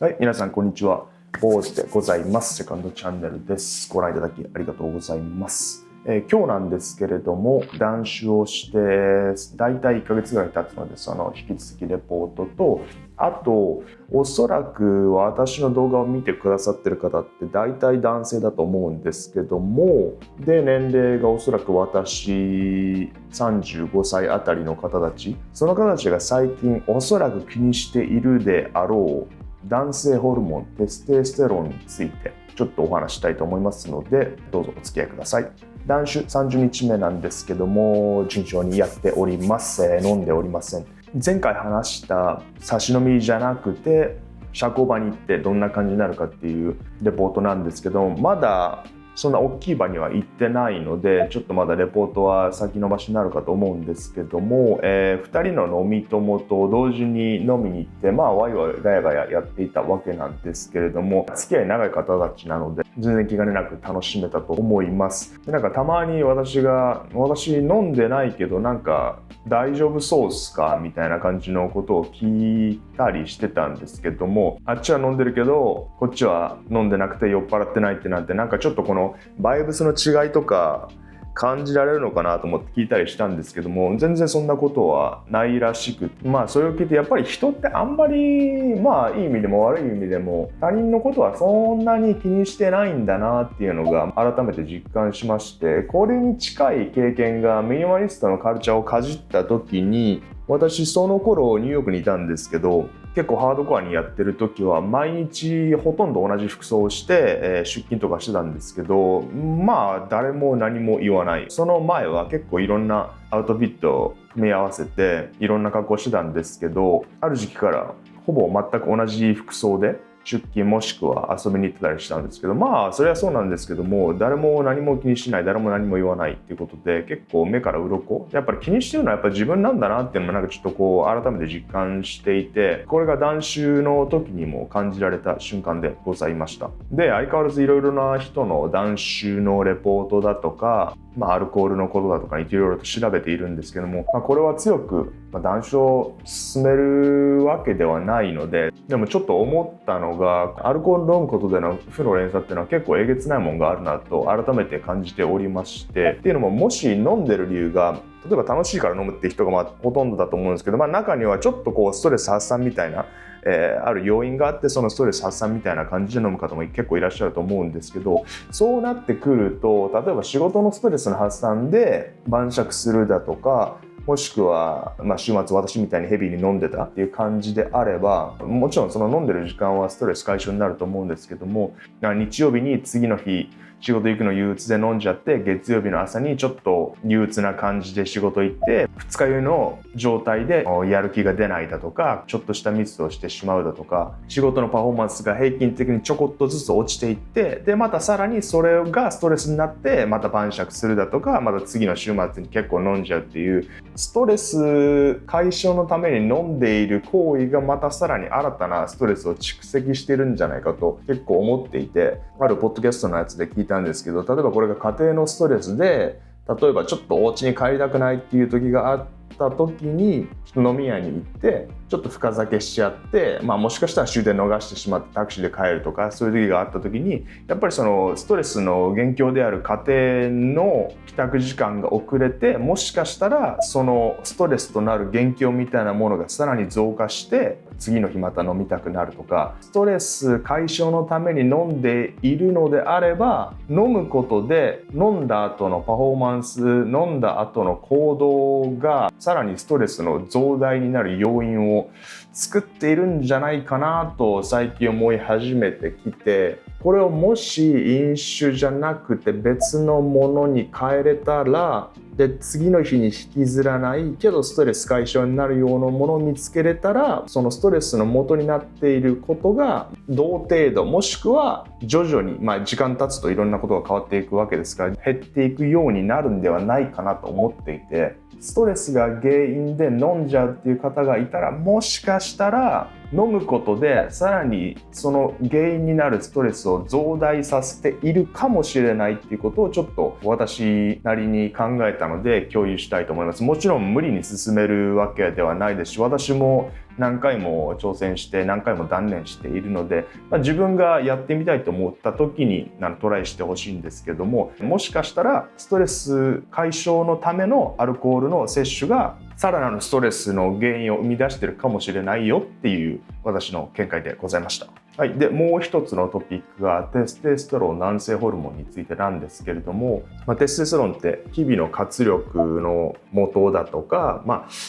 はい、皆さんこんにちは。坊主でございます。セカンドチャンネルです。ご覧いただきありがとうございます。今日なんですけれども、断酒をしてだいたい1ヶ月ぐらい経つので、その引き続きレポートと、あとおそらく私の動画を見てくださってる方ってだいたい男性だと思うんですけども、で年齢がおそらく私35歳あたりの方たち、その方たちが最近おそらく気にしているであろう男性ホルモンテストステロンについてちょっとお話したいと思いますので、どうぞお付き合いください。断酒30日目なんですけども、順調にやっております。飲んでおりません。前回話した差し飲みじゃなくて社交場に行ってどんな感じになるかっていうレポートなんですけど、まだそんな大きい場には行ってないので、ちょっとまだレポートは先延ばしになるかと思うんですけども、2人の飲み友と同時に飲みに行って、ワイワイガヤガヤやっていたわけなんですけれども、付き合い長い方たちなので全然気兼ねなく楽しめたと思います。でたまに私飲んでないけど大丈夫そうっすかみたいな感じのことを聞いたりしてたんですけども、あっちは飲んでるけどこっちは飲んでなくて酔っ払ってないってなんて、ちょっとこのバイブスの違いとか感じられるのかなと思って聞いたりしたんですけども、全然そんなことはないらしく、それを聞いてやっぱり人ってあんまりいい意味でも悪い意味でも他人のことはそんなに気にしてないんだなっていうのが改めて実感しまして、これに近い経験がミニマリストのカルチャーをかじった時に、私その頃ニューヨークにいたんですけど、結構ハードコアにやってる時は毎日ほとんど同じ服装をして、出勤とかしてたんですけど、誰も何も言わない。その前は結構いろんなアウトフィットを組み合わせていろんな格好してたんですけど、ある時期からほぼ全く同じ服装で出勤もしくは遊びに行ってたりしたんですけど、それはそうなんですけども、誰も何も気にしない、誰も何も言わないっていうことで、結構目から鱗、やっぱり気にしてるのはやっぱり自分なんだなっていうのもちょっと改めて実感していて、これが断酒の時にも感じられた瞬間でございました。で、相変わらずいろいろな人の断酒のレポートだとか、アルコールのことだとかいろいろと調べているんですけども、これは強く断酒を進めるわけではないので、でもちょっと思ったのが、アルコール飲むことでの負の連鎖っていうのは結構えげつないもんがあるなと改めて感じておりまして、っていうのも、もし飲んでる理由が例えば楽しいから飲むって人がほとんどだと思うんですけど、中にはちょっとストレス発散みたいなある要因があって、そのストレス発散みたいな感じで飲む方も結構いらっしゃると思うんですけど、そうなってくると、例えば仕事のストレスの発散で晩酌するだとか、もしくは、週末私みたいにヘビーに飲んでたっていう感じであれば、もちろんその飲んでる時間はストレス解消になると思うんですけども、日曜日に次の日仕事行くの憂鬱で飲んじゃって、月曜日の朝にちょっと憂鬱な感じで仕事行って、二日酔いの状態でやる気が出ないだとか、ちょっとしたミスをしてしまうだとか、仕事のパフォーマンスが平均的にちょこっとずつ落ちていって、でまたさらにそれがストレスになってまた晩酌するだとか、また次の週末に結構飲んじゃうっていう、ストレス解消のために飲んでいる行為がまたさらに新たなストレスを蓄積してるんじゃないかと結構思っていて、あるポッドキャストのやつで聞いたんですけど、例えばこれが家庭のストレスで、例えばちょっとお家に帰りたくないっていう時があった時に飲み屋に行ってちょっと深酒しちゃって、もしかしたら終電逃してしまってタクシーで帰るとか、そういう時があった時に、やっぱりそのストレスの元凶である家庭の帰宅時間が遅れて、もしかしたらそのストレスとなる元凶みたいなものがさらに増加して次の日また飲みたくなるとか、ストレス解消のために飲んでいるのであれば、飲むことで飲んだ後のパフォーマンス、飲んだ後の行動がさらにストレスの増大になる要因を作っているんじゃないかなと最近思い始めてきて、これをもし飲酒じゃなくて別のものに変えれたら、で次の日に引きずらないけどストレス解消になるようなものを見つけれたら、そのストレスの元になっていることが同程度、もしくは徐々に、時間経つといろんなことが変わっていくわけですから、減っていくようになるんではないかなと思っていて、ストレスが原因で飲んじゃうっていう方がいたら、もしかしたら飲むことでさらにその原因になるストレスを増大させているかもしれないっていうことをちょっと私なりに考えたので共有したいと思います。もちろん無理に進めるわけではないですし、私も何回も挑戦して何回も断念しているので、自分がやってみたいと思った時にトライしてほしいんですけども、もしかしたらストレス解消のためのアルコールの摂取がさらなるストレスの原因を生み出しているかもしれないよっていう私の見解でございました。はい、でもう一つのトピックがテステステロン男性ホルモンについてなんですけれども、テステステロンって日々の活力の元だとか、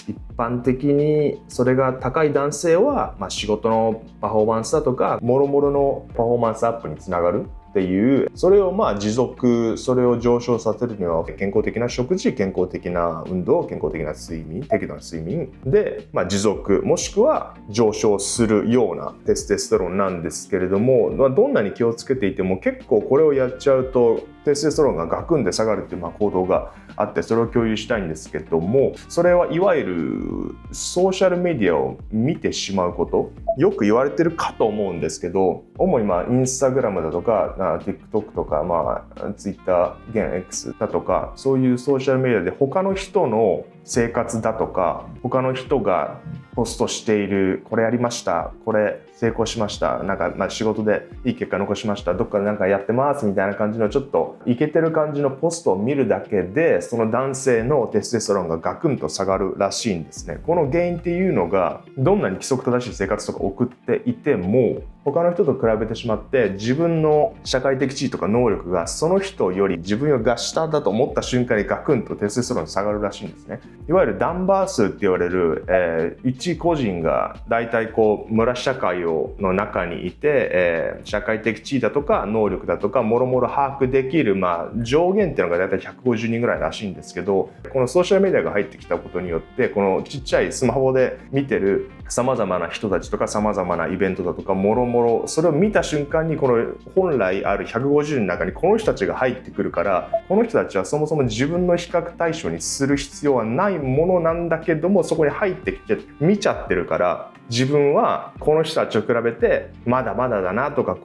一般的にそれが高い男性は、仕事のパフォーマンスだとか諸々のパフォーマンスアップにつながるっていう、それを持続、それを上昇させるには健康的な食事、健康的な運動、健康的な睡眠、適度な睡眠で、持続もしくは上昇するようなテステステロンなんですけれども、どんなに気をつけていても結構これをやっちゃうとテステステロンがガクンで下がるっていう行動があって、それを共有したいんですけども、それはいわゆるソーシャルメディアを見てしまうこと、よく言われてるかと思うんですけど、主にインスタグラムだとかTikTok とか、Twitter 現 X だとか、そういうソーシャルメディアで他の人の生活だとか、他の人がポストしている、これやりました、これ成功しました、仕事でいい結果残しました、どっかでやってますみたいな感じのちょっとイケてる感じのポストを見るだけで、その男性のテステステロンがガクンと下がるらしいんですね。この原因っていうのが、どんなに規則正しい生活とか送っていても、他の人と比べてしまって自分の社会的地位とか能力がその人より自分が下だと思った瞬間にガクンとテステステロンが下がるらしいんですね。いわゆるダンバー数って言われる、一個人が大体村社会の中にいて、社会的地位だとか能力だとかもろもろ把握できる、上限っていうのが大体150人ぐらいらしいんですけど、このソーシャルメディアが入ってきたことによって、このちっちゃいスマホで見てる様々な人たちとか様々なイベントだとかもろもろ、それを見た瞬間にこの本来ある150人の中にこの人たちが入ってくるから、この人たちはそもそも自分の比較対象にする必要はないものなんだけども、そこに入ってきて見ちゃってるから、自分はこの人たちと比べてまだまだだなとか、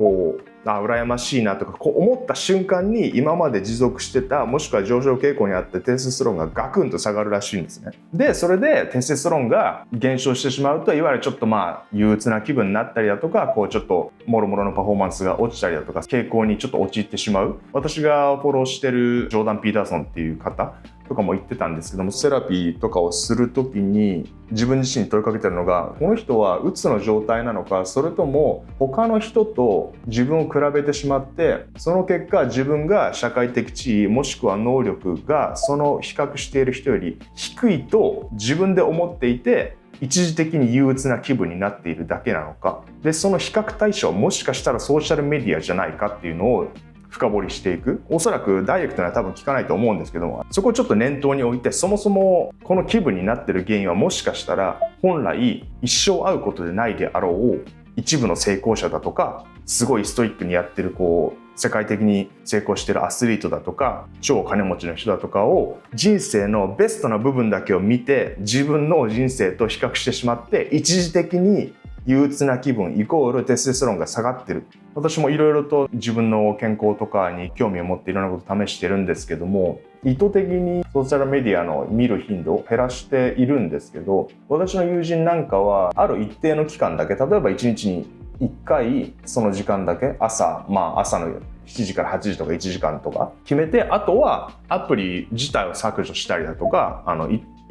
羨ましいなとか思った瞬間に、今まで持続してたもしくは上昇傾向にあってテステステロンがガクンと下がるらしいんですね。でそれでテステステロンが減少してしまうと、いわゆるちょっと憂鬱な気分になったりだとか、ちょっともろもろのパフォーマンスが落ちたりだとか、傾向にちょっと陥ってしまう。私がフォローしてるジョーダン・ピーターソンっていう方とかも言ってたんですけども、セラピーとかをするときに自分自身に問いかけてるのが、この人はうつの状態なのか、それとも他の人と自分を比べてしまって、その結果自分が社会的地位もしくは能力がその比較している人より低いと自分で思っていて、一時的に憂鬱な気分になっているだけなのか、でその比較対象はもしかしたらソーシャルメディアじゃないかっていうのを深掘りしていく。おそらくダイレクトには多分聞かないと思うんですけども、そこをちょっと念頭に置いて、そもそもこの気分になっている原因はもしかしたら本来一生会うことでないであろう一部の成功者だとか、すごいストイックにやってる世界的に成功してるアスリートだとか、超金持ちの人だとかを人生のベストな部分だけを見て自分の人生と比較してしまって、一時的に憂鬱な気分イコールテステステロンが下がってる。私もいろいろと自分の健康とかに興味を持っていろんなことを試してるんですけども、意図的にソーシャルメディアの見る頻度を減らしているんですけど、私の友人なんかはある一定の期間だけ、例えば1日に1回その時間だけ朝の7時から8時とか1時間とか決めて、あとはアプリ自体を削除したりだとか、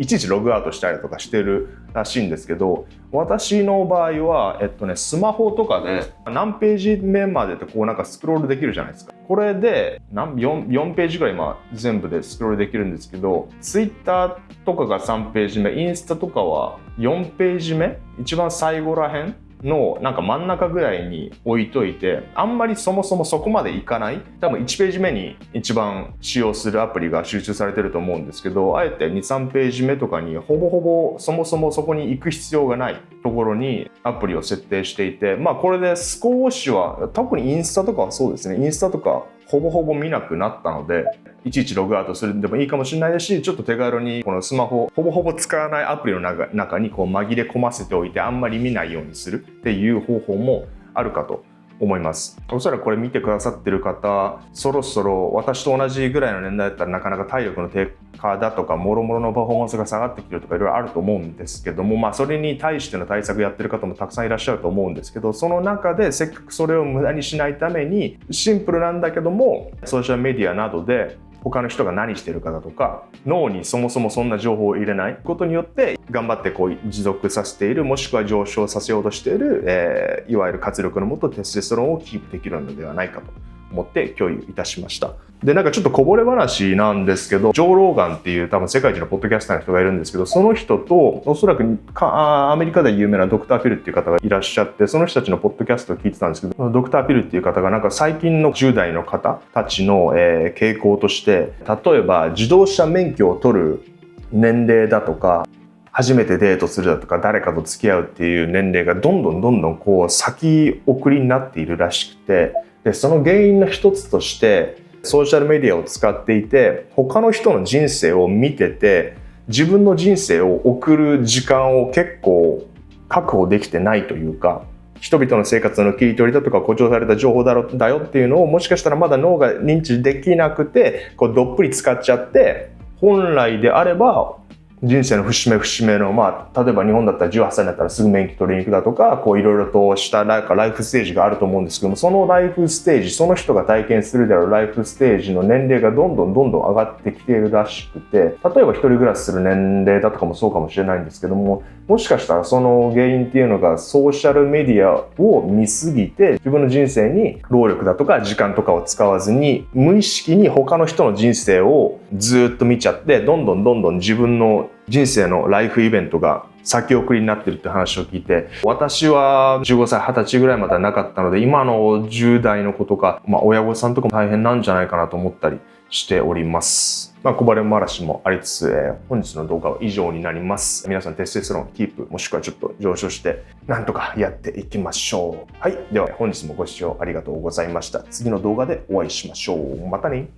いちいちログアウトしたりとかしてるらしいんですけど、私の場合は、スマホとかで何ページ目までってスクロールできるじゃないですか。これで4ページぐらい全部でスクロールできるんですけど、Twitter とかが3ページ目、インスタとかは4ページ目、一番最後らへんの真ん中ぐらいに置いといて、あんまりそもそもそこまでいかない、多分1ページ目に一番使用するアプリが集中されてると思うんですけど、あえて 2,3 ページ目とかにほぼほぼそもそもそこに行く必要がないところにアプリを設定していて、これで少しは、特にインスタとかはそうですね、インスタとかほぼほぼ見なくなったので、いちいちログアウトするんでもいいかもしれないですし、ちょっと手軽にこのスマホほぼほぼ使わないアプリの中に紛れ込ませておいて、あんまり見ないようにするっていう方法もあるかと思います。おそらくこれ見てくださってる方、そろそろ私と同じぐらいの年代だったらなかなか体力の低下だとか、もろもろのパフォーマンスが下がってきてるとかいろいろあると思うんですけども、それに対しての対策やってる方もたくさんいらっしゃると思うんですけど、その中でせっかくそれを無駄にしないために、シンプルなんだけども、ソーシャルメディアなどで他の人が何してるかだとか、脳にそもそもそんな情報を入れないことによって頑張って持続させている、もしくは上昇させようとしている、いわゆる活力のもとテストステロンをキープできるのではないかと思って共有いたしました。で、なんかちょっとこぼれ話なんですけど、ジョー・ローガンっていう多分世界一のポッドキャスターの人がいるんですけど、その人とおそらくアメリカで有名なドクター・フィルっていう方がいらっしゃって、その人たちのポッドキャストを聞いてたんですけど、ドクター・フィルっていう方がなんか最近の10代の方たちの、傾向として、例えば自動車免許を取る年齢だとか、初めてデートするだとか、誰かと付き合うっていう年齢がどんどんこう先送りになっているらしくて、でその原因の一つとしてソーシャルメディアを使っていて、他の人の人生を見てて自分の人生を送る時間を結構確保できてないというか、人々の生活の切り取りだとか誇張された情報だよっていうのをもしかしたらまだ脳が認知できなくてどっぷり使っちゃって、本来であれば人生の節目の、例えば日本だったら18歳になったらすぐ免許取りに行くだとか、いろいろとしたライフステージがあると思うんですけども、そのライフステージ、その人が体験するであろうライフステージの年齢がどんどん上がってきているらしくて、例えば一人暮らしする年齢だとかもそうかもしれないんですけども、もしかしたらその原因っていうのがソーシャルメディアを見すぎて、自分の人生に労力だとか時間とかを使わずに無意識に他の人の人生をずっと見ちゃって、どんどん自分の人生のライフイベントが先送りになってるって話を聞いて、私は15歳20歳ぐらいまではなかったので、今の10代の子とか、親御さんとかも大変なんじゃないかなと思ったりしております。こぼれ話もありつつ、本日の動画は以上になります。皆さんテストステロンキープ、もしくはちょっと上昇してなんとかやっていきましょう。はい、では本日もご視聴ありがとうございました。次の動画でお会いしましょう。またね。